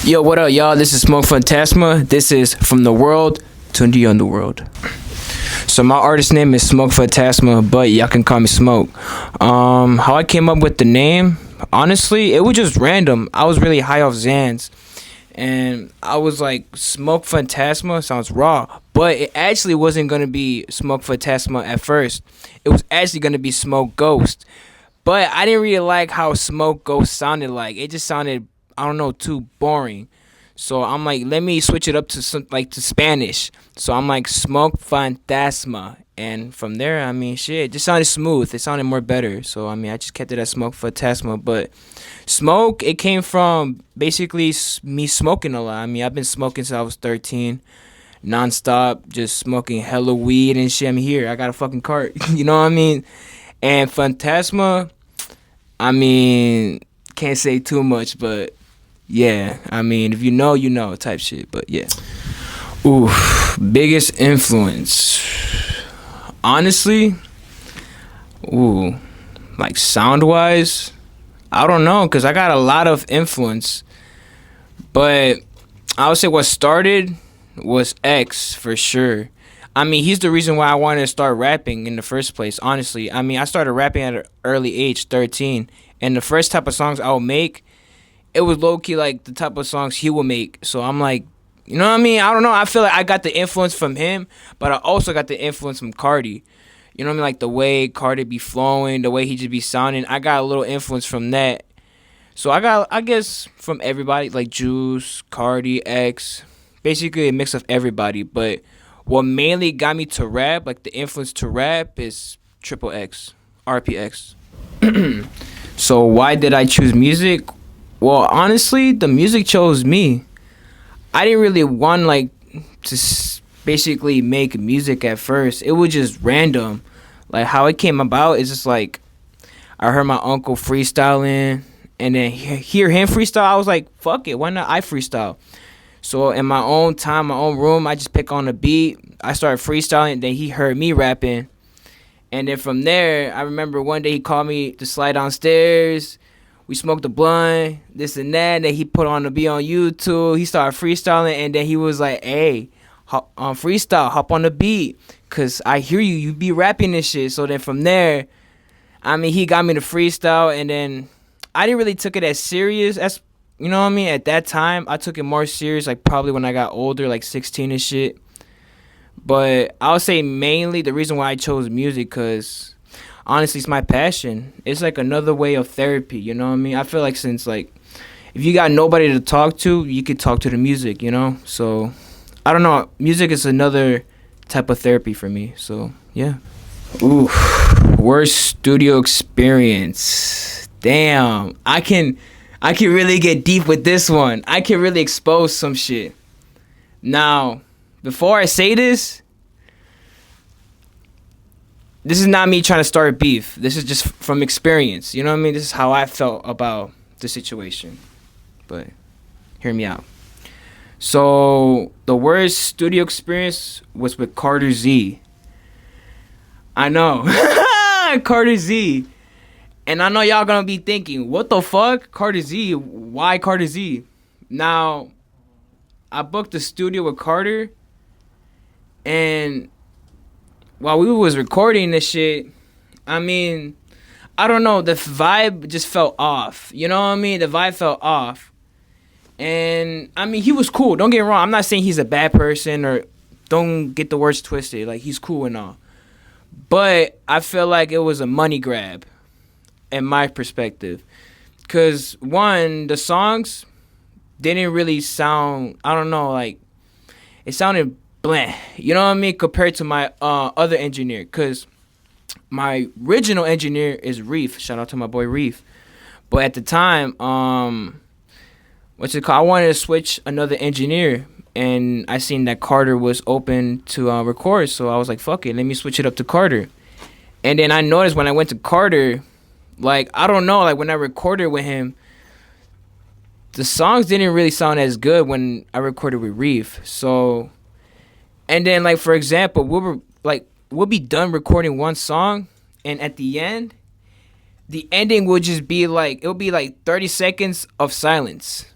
Yo, what up, y'all? This is SmokeFantasma. This is From the World to the Underworld. So my artist name is SmokeFantasma, but y'all can call me Smoke. How I came up with the name, honestly, it was just random. I was really high off Xans, and I was like, SmokeFantasma sounds raw, but it actually wasn't gonna be SmokeFantasma at first. It was actually gonna be Smoke Ghost, but I didn't really like how Smoke Ghost sounded like. It just sounded, I don't know, too boring. So I'm like, let me switch it up to to Spanish. So I'm like Smoke Fantasma, and from there, I mean, shit, it just sounded smooth. It sounded more better. So I mean, I just kept it as Smoke Fantasma. But smoke, it came from basically me smoking a lot. I mean, I've been smoking since I was 13, nonstop, just smoking hella weed and shit. I'm here. I got a fucking cart. You know what I mean? And Fantasma, I mean, can't say too much, but yeah, I mean, if you know, you know, type shit. But yeah. Ooh, biggest influence. Honestly, like sound wise, I don't know, cause I got a lot of influence. But I would say what started was X for sure. I mean, he's the reason why I wanted to start rapping in the first place. Honestly, I mean, I started rapping at an early age, 13, and the first type of songs I would make, it was low-key like the type of songs he would make. So I'm like, you know what I mean? I don't know. I feel like I got the influence from him, but I also got the influence from Cardi. You know what I mean? Like the way Cardi be flowing, the way he just be sounding. I got a little influence from that. So I guess, from everybody, like Juice, Cardi, X, basically a mix of everybody. But what mainly got me to rap, like the influence to rap, is Triple X, RPX. So why did I choose music? Well, honestly, the music chose me. I didn't really want basically make music at first. It was just random. Like how it came about is just like I heard my uncle freestyling, and then hear him freestyle. I was like, fuck it, why not I freestyle? So in my own time, my own room, I just pick on a beat. I started freestyling, and then he heard me rapping. And then from there, I remember one day he called me to slide downstairs. We smoked a blunt, this and that. Then he put on the beat on YouTube. He started freestyling, and then he was like, "Hey, hop on freestyle, hop on the beat, cause I hear you be rapping this shit." So then from there, I mean, he got me to freestyle, and then I didn't really took it as serious as, you know what I mean. At that time, I took it more serious, like probably when I got older, like 16 and shit. But I would say mainly the reason why I chose music, cause honestly, it's my passion. It's like another way of therapy, you know what I mean? I feel like since, like, if you got nobody to talk to, you could talk to the music, you know? So, I don't know. Music is another type of therapy for me. So, yeah. Ooh, worst studio experience. Damn. I can really get deep with this one. I can really expose some shit. Now, before I say this is not me trying to start beef. This is just from experience. You know what I mean? This is how I felt about the situation. But hear me out. So the worst studio experience was with Carter Z. I know. Carter Z. And I know y'all gonna be thinking, what the fuck? Carter Z? Why Carter Z? Now, I booked a studio with Carter, and while we was recording this shit, I mean, I don't know, the vibe just felt off. You know what I mean? The vibe felt off. And, I mean, he was cool. Don't get me wrong. I'm not saying he's a bad person, or don't get the words twisted. Like, he's cool and all. But I feel like it was a money grab, in my perspective. Because, one, the songs didn't really sound, I don't know, like, it sounded blah, you know what I mean, compared to my other engineer, because my original engineer is Reef. Shout out to my boy Reef. But at the time, I wanted to switch another engineer, and I seen that Carter was open to record, so I was like, fuck it, let me switch it up to Carter. And then I noticed when I went to Carter, like, I don't know, like when I recorded with him, the songs didn't really sound as good when I recorded with Reef. So, and then, like, for example, we'll be done recording one song, and at the end, the ending will just be like, it'll be like 30 seconds of silence.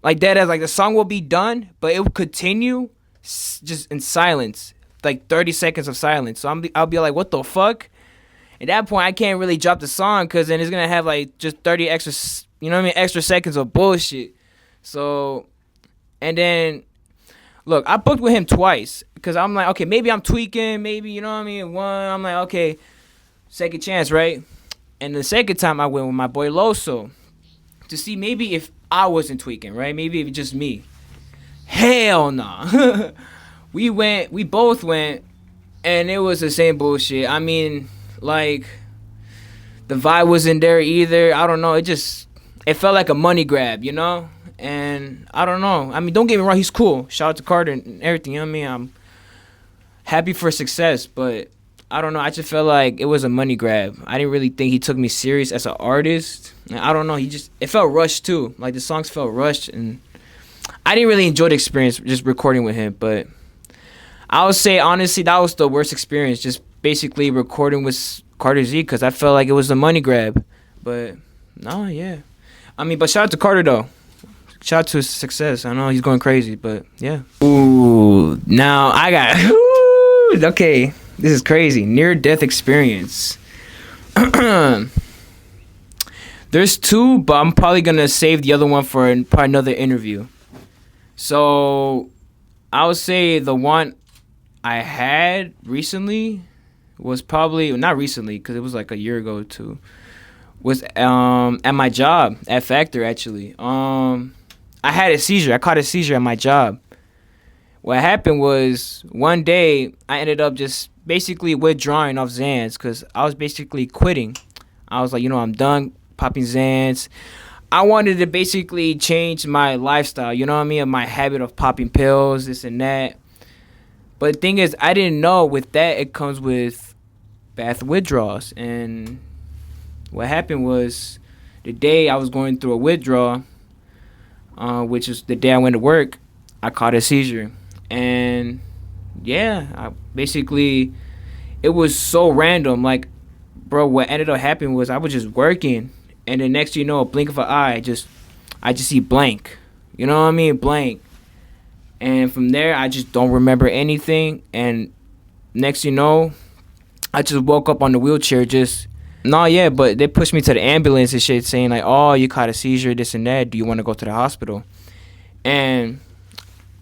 Like that as like the song will be done, but it will continue just in silence, like 30 seconds of silence. So I'll be like, what the fuck? At that point, I can't really drop the song because then it's gonna have like just 30 extra, you know what I mean, extra seconds of bullshit. So, and then look, I booked with him twice because I'm like, okay, maybe I'm tweaking, maybe, you know what I mean. One, I'm like, okay, second chance, right? And the second time I went with my boy Loso to see maybe if I wasn't tweaking, right? Maybe if it's just me. Hell nah. We both went, and it was the same bullshit. I mean, like, the vibe wasn't there either. I don't know. It felt like a money grab, you know? And I don't know. I mean, don't get me wrong. He's cool. Shout out to Carter and everything. You know what I mean? I'm happy for success, but I don't know. I just felt like it was a money grab. I didn't really think he took me serious as an artist. And I don't know. It felt rushed too. Like the songs felt rushed, and I didn't really enjoy the experience just recording with him. But I would say honestly, that was the worst experience. Just basically recording with Carter Z because I felt like it was a money grab. But no, yeah. I mean, but shout out to Carter though. Shout out to his success. I know he's going crazy, but yeah. Ooh, now I got. Ooh, okay, this is crazy. Near-death experience. There's two, but I'm probably gonna save the other one for probably another interview. So I would say the one I had recently was probably not recently because it was like a year ago too. Was at my job at Factor actually. I had a seizure. I caught a seizure at my job. What happened was one day I ended up just basically withdrawing off Xans because I was basically quitting. I was like, you know, I'm done popping Xans. I wanted to basically change my lifestyle, you know what I mean? My habit of popping pills, this and that. But the thing is, I didn't know with that it comes with bad withdrawals. And what happened was the day I was going through a withdrawal, which is the day I went to work, I caught a seizure. And yeah, it was so random. Like, bro, what ended up happening was I was just working, and the next thing you know, a blink of an eye, I just see blank. You know what I mean? Blank. And from there, I just don't remember anything. And next thing you know, I just woke up on the wheelchair but they pushed me to the ambulance and shit saying like, oh, you caught a seizure, this and that. Do you want to go to the hospital? And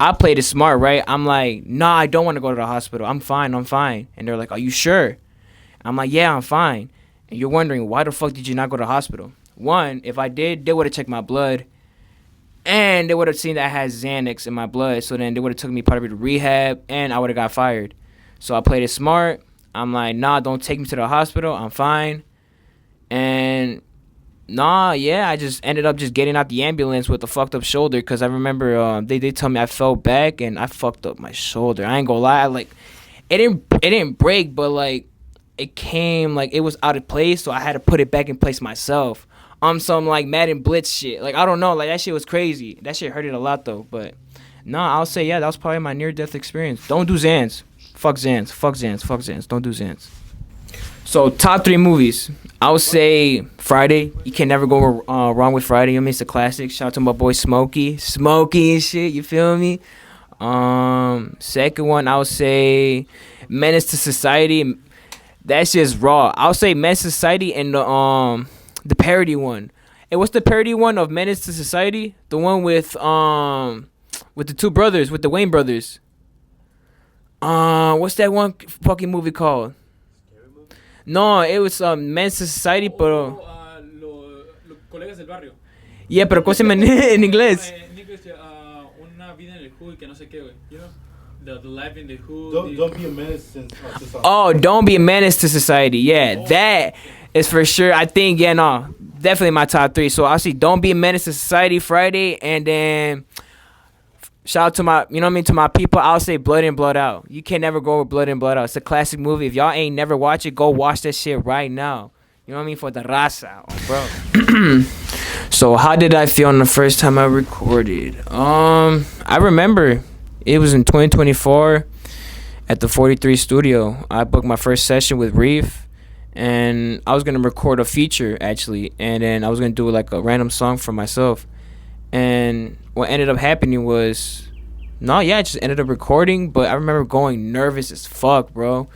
I played it smart, right? I'm like, nah, I don't want to go to the hospital. I'm fine. And they're like, are you sure? I'm like, yeah, I'm fine. And you're wondering, why the fuck did you not go to the hospital? One, if I did, they would have checked my blood. And they would have seen that I had Xanax in my blood. So then they would have took me probably to rehab, and I would have got fired. So I played it smart. I'm like, nah, don't take me to the hospital. I'm fine. And I just ended up just getting out the ambulance with a fucked up shoulder because I remember they did tell me I fell back and I fucked up my shoulder. I ain't gonna lie, it didn't break, but like it came like it was out of place, so I had to put it back in place myself. Some like Madden Blitz shit. Like I don't know, like that shit was crazy. That shit hurted a lot though, but I'll say that was probably my near-death experience. Don't do Xans. Fuck Xans. Don't do Xans. So, top 3 movies. I would say Friday. You can never go wrong with Friday. I mean, it's a classic. Shout out to my boy Smokey. Smokey and shit, you feel me? Second one, I would say Menace to Society. That's just raw. I would say Menace to Society and the parody one. Hey, what's the parody one of Menace to Society? The one with the two brothers, with the Wayne brothers. What's that one fucking movie called? No, it was Menace to Society, pero... los colegas del barrio. Yeah, pero ¿cómo se llama en inglés? En inglés, una vida en el hood que no sé qué, güey. You know? The life in the hood. Don't be a menace to society. Oh, Don't Be a Menace to Society. Yeah, that is for sure. I think, definitely my top 3. So I'll see Don't Be a Menace to Society Friday, and then... Shout out to my, to my people. I'll say Blood In, Blood Out. You can never go with Blood In, Blood Out. It's a classic movie. If y'all ain't never watch it, go watch that shit right now. You know what I mean? For the raza, bro. So how did I feel on the first time I recorded? I remember it was in 2024 at the 43 studio. I booked my first session with Reef, and I was gonna record a feature actually, and then I was gonna do like a random song for myself. And what ended up happening was, no, yeah, I just ended up recording. But I remember going nervous as fuck, bro.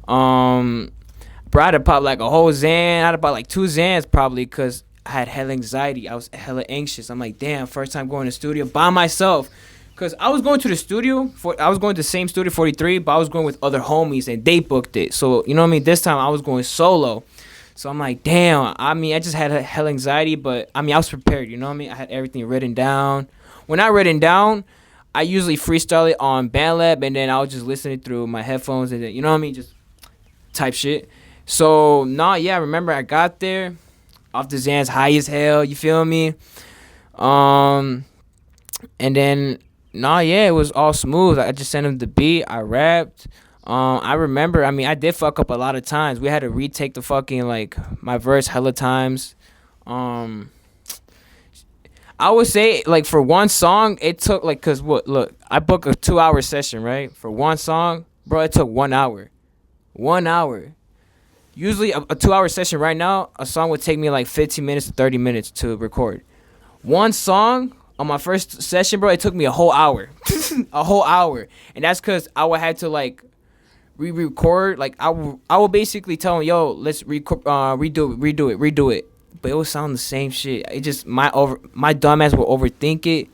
Bro, I had to pop like a whole Xan. I had to pop like 2 Xans probably, because I had hella anxiety. I was hella anxious. I'm like, damn, first time going to the studio by myself. Because I was going to the studio, I was going to the same studio, 43, but I was going with other homies, and they booked it. So, you know what I mean? This time I was going solo. So I'm like, damn. I mean, I just had hella anxiety, but I mean, I was prepared. You know what I mean? I had everything written down. When I written down, I usually freestyle it on BandLab, and then I was just listening through my headphones, and then, you know what I mean? Just type shit. So, nah, yeah, I remember I got there off the Xans, high as hell, you feel me? And then, nah, yeah, it was all smooth. I just sent him the beat, I rapped. I remember, I mean, I did fuck up a lot of times. We had to retake the fucking, like, my verse hella times. I would say, like, for one song, it took, like, cause what, look, I booked a 2-hour session, right? For one song, bro, it took 1 hour. 1 hour. Usually a 2-hour session right now, a song would take me like 15 minutes to 30 minutes to record. One song on my first session, bro, it took me a whole hour. A whole hour. And that's because I would have to like re-record. Like I would basically tell them, yo, let's redo it. But it would sound the same shit. It just, my dumbass would overthink it.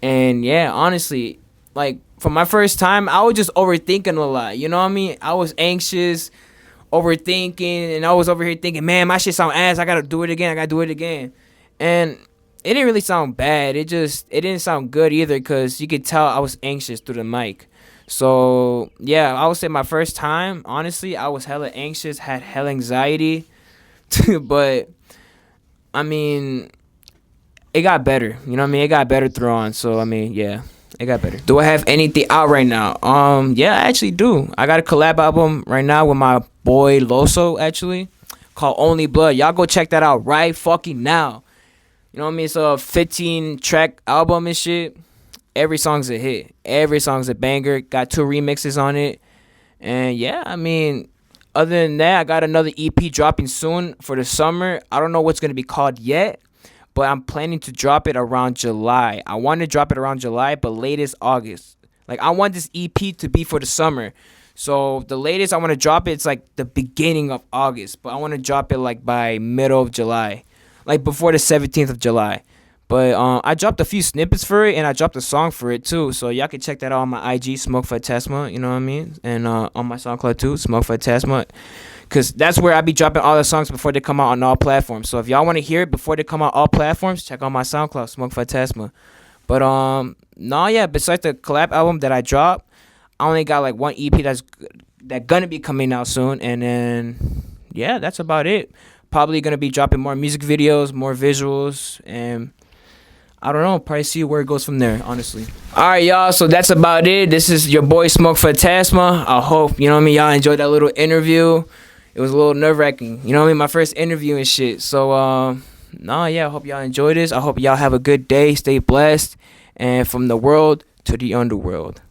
And yeah, honestly, like for my first time, I was just overthinking a lot. You know what I mean? I was anxious, overthinking, and I was over here thinking, man, my shit sound ass. I gotta do it again. And it didn't really sound bad. It didn't sound good either, because you could tell I was anxious through the mic. So yeah, I would say my first time, honestly, I was hella anxious, had hella anxiety. But I mean, it got better. You know what I mean? It got better through on. So I mean, yeah, it got better. Do I have anything out right now? Yeah, I actually do. I got a collab album right now with my boy Loso, actually, called Only Blood. Y'all go check that out right fucking now. You know what I mean? It's a 15-track album and shit. Every song's a hit. Every song's a banger. Got 2 remixes on it. And yeah, I mean, other than that, I got another EP dropping soon for the summer. I don't know what's going to be called yet, but I'm planning to drop it around July. I want to drop it around July, but latest August. Like, I want this EP to be for the summer. So the latest I want to drop it, it's like the beginning of August. But I want to drop it like by middle of July. Like before the 17th of July. But I dropped a few snippets for it, and I dropped a song for it too. So y'all can check that out on my IG, SmokeFantasma, you know what I mean? And on my SoundCloud too, SmokeFantasma. Because that's where I be dropping all the songs before they come out on all platforms. So if y'all want to hear it before they come out all platforms, check out my SoundCloud, SmokeFantasma. But no, yeah, besides the collab album that I dropped, I only got like one EP that's gonna be coming out soon. And then, yeah, that's about it. Probably gonna be dropping more music videos, more visuals, and I don't know, probably see where it goes from there, honestly. Alright, y'all, so that's about it. This is your boy SmokeFantasma. I hope, you know what I mean, y'all enjoyed that little interview. It was a little nerve-wracking, you know what I mean, my first interview and shit. So, yeah, I hope y'all enjoyed this. I hope y'all have a good day, stay blessed, and from the world to the underworld.